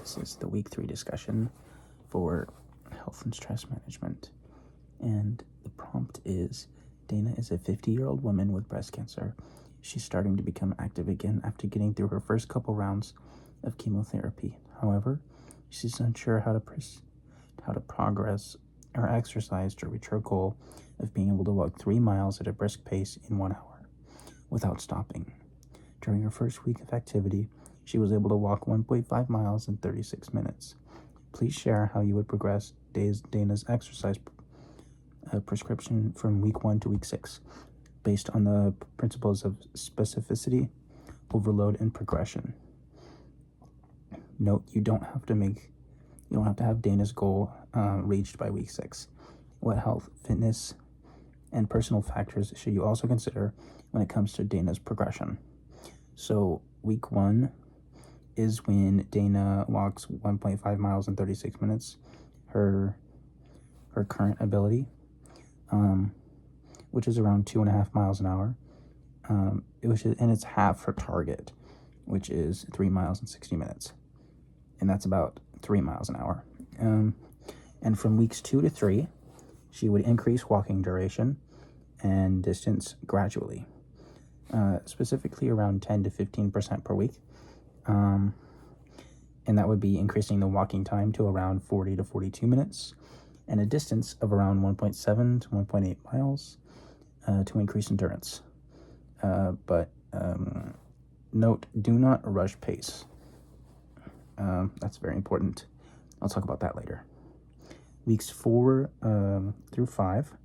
This is the week 3 discussion for health and stress management. And the prompt is, Dana is a 50-year-old woman with breast cancer. She's starting to become active again after getting through her first couple rounds of chemotherapy. However, she's unsure how to progress or exercise to reach her goal of being able to walk 3 miles at a brisk pace in 1 hour without stopping. During her first week of activity, she was able to walk 1.5 miles in 36 minutes. Please share how you would progress Dana's exercise prescription from week 1 to week 6, based on the principles of specificity, overload, and progression. Note, you don't have to have Dana's goal reached by week 6. What health, fitness, and personal factors should you also consider when it comes to Dana's progression? So week 1 is when Dana walks 1.5 miles in 36 minutes, her current ability, which is around 2.5 miles an hour. And it's half her target, which is 3 miles in 60 minutes. And that's about 3 miles an hour. And from weeks 2 to 3, she would increase walking duration and distance gradually, specifically around 10 to 15% per week. And that would be increasing the walking time to around 40 to 42 minutes and a distance of around 1.7 to 1.8 miles to increase endurance. But note, do not rush pace. That's very important. I'll talk about that later. Weeks 4 through 5,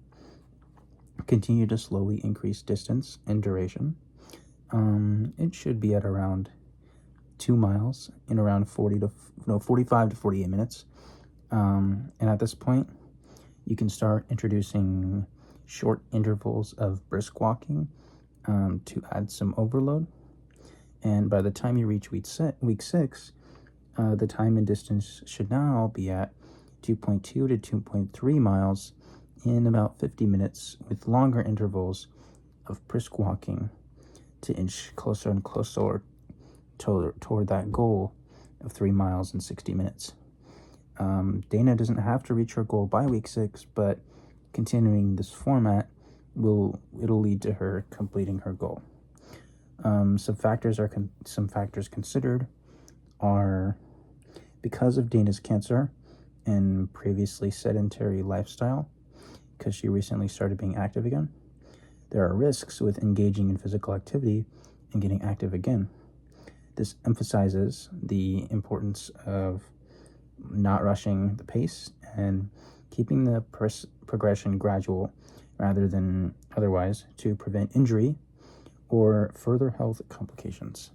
continue to slowly increase distance and duration. It should be at around 2 miles in around 45 to 48 minutes. And at this point, you can start introducing short intervals of brisk walking to add some overload. And by the time you reach week 6, the time and distance should now be at 2.2 to 2.3 miles in about 50 minutes, with longer intervals of brisk walking to inch closer and closer toward that goal of 3 miles in 60 minutes. Dana doesn't have to reach her goal by week 6, but continuing this format it'll lead to her completing her goal. Some factors considered are, because of Dana's cancer and previously sedentary lifestyle, because she recently started being active again, there are risks with engaging in physical activity and getting active again. This emphasizes the importance of not rushing the pace and keeping the progression gradual rather than otherwise, to prevent injury or further health complications.